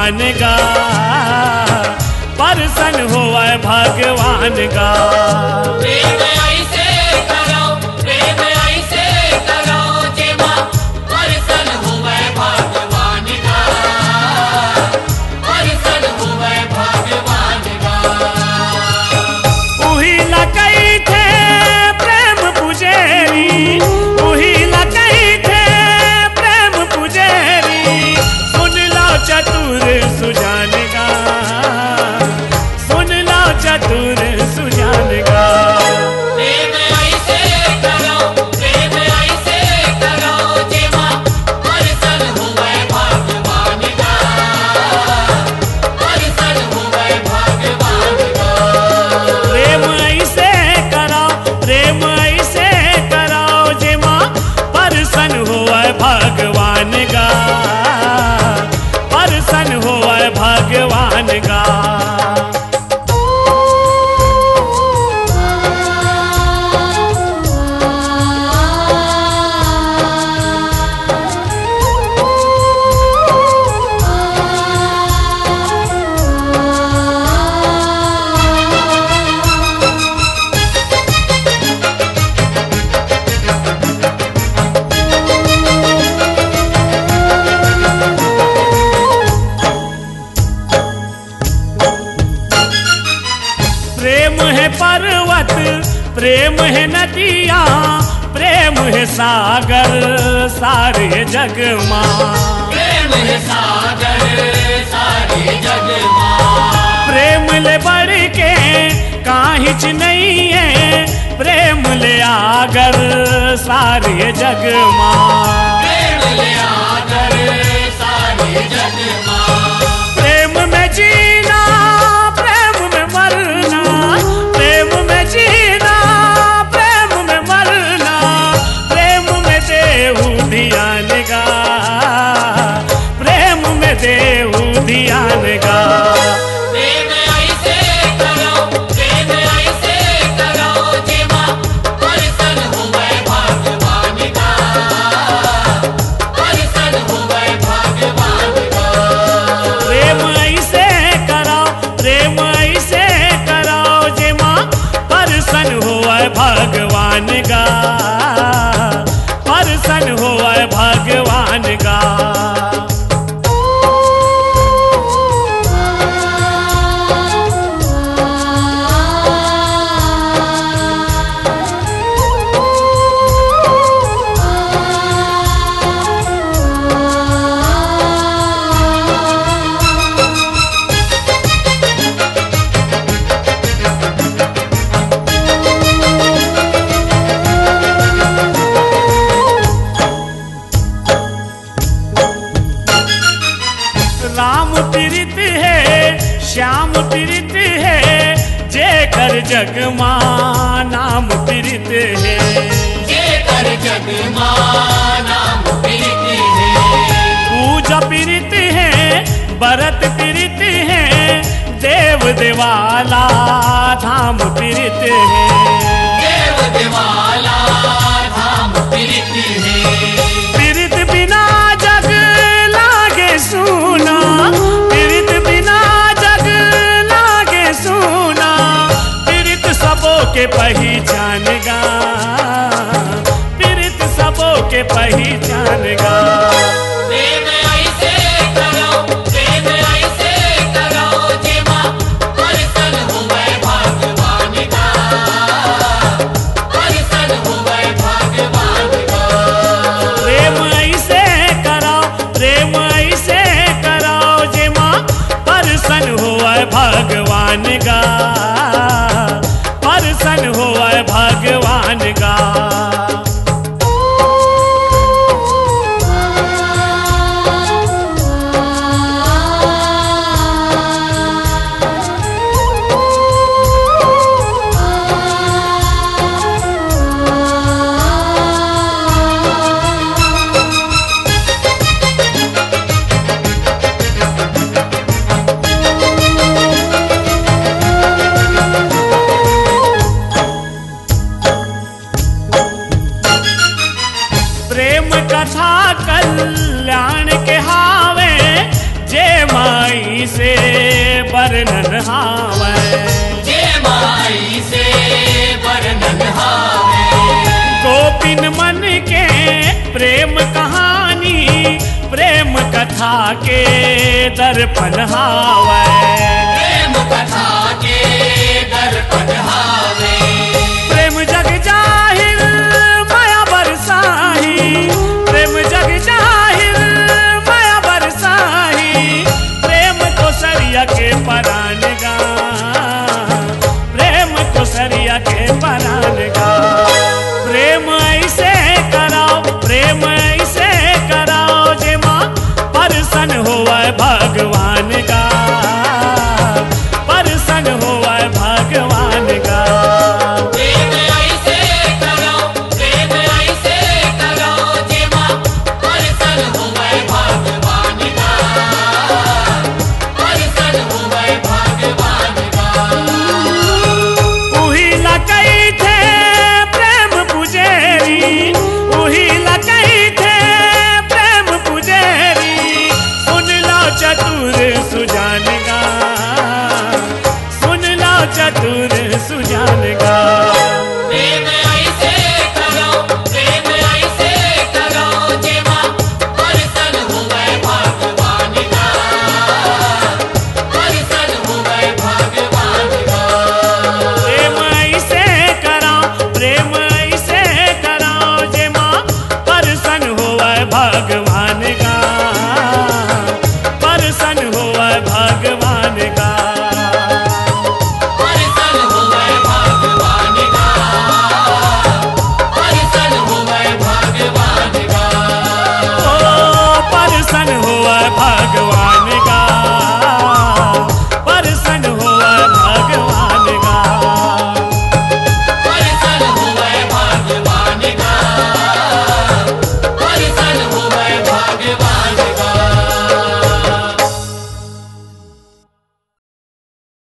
भगवान का, परसन होवे भगवान का। प्रेम ऐसे करो, प्रेम ऐसे करो जेमा परसन होवे भगवान का, परसन होवे भगवान का। उही लकई थे प्रेम पुजेरी, उही लकई थे प्रेम पुजेरी। सुन लो चतुर सुजान का, सुन लो चतुर सुजान का। प्रेम ऐसे करो, प्रेम ऐसे करो जेमा परसन होवे भगवान का, परसन होवे भगवान का। प्रेम ऐसे करो, प्रेम ऐसे करो जेमा परसन होवे भगवान का, परसन होवे भगवान का। प्रेम है पर्वत, प्रेम है नदिया, प्रेम है सागर सारे जग मां। प्रेम है सागर सारे जग मां। प्रेम ले बढ़ के काहिच नहीं है, प्रेम ले आगर सारे जग मां। प्रेम ले आकर सारे जग मां। प्रेम में जीना, प्रेम में मरना, प्रेम में जीना, प्रेम में मरना। प्रेम में देहु ध्यान का, प्रेम में देहु ध्यान का। प्रेम ऐसे करो, प्रेम ऐसे करो जेमा परसन होवे भगवान का, परसन होवे भगवान का। प्रेम ऐसे करो, प्रेम ऐसे करो जेमा परसन होवे भगवान का, परसन होवे भगवान का। राम पीड़ित है, श्याम पीड़ित है, जेकर जग मां नाम पीड़ित है। जेकर जग मां नाम पीड़ित है। पूजा पीड़ित है, भरत पीड़ित है, देव देवाला धाम पीड़ित है। देव देवाला धाम पीड़ित है। पीड़ित बिना जग लागे सुना, पीड़ित बिना जग लागे सुना। पीड़ित सबों के पहचान गा, पीड़ित सबों के पहचान गा। प्रेम ऐसे करो, प्रेम ऐसे करो जेमा परसन होवे भगवान का, परसन होवे भगवान का। प्रेम ऐसे करो, प्रेम ऐसे करो जेमा परसन होवे भगवान का, परसन होवे भगवान का। वर्णन हावै। जे माई से वर्णन हावे। गोपिन मन के प्रेम कहानी, प्रेम कथा के दर्पण हावै। प्रेम कथा के दर्पण हावे। प्रेम जग जाहिर माया बरसाही, प्रेम जग जाहिर माया बरसाही। प्रेम को सरिया के परान गा, प्रेम को सरिया के परान गा। प्रेम ऐसे कराओ, प्रेम ऐसे कराओ जे माँ परसन होवै भगवान का, परसन होवै भगवान का। प्रेम ऐसे करो, प्रेम ऐसे करो जे माँ परसन होवै भगवान का, परसन होवै भगवान का। उही लकई थे प्रेम पुजेरी, उही लकई थे प्रेम पुजेरी। सुन लो चतुर सुजान गा, सुन लो चतुर सुजान गा।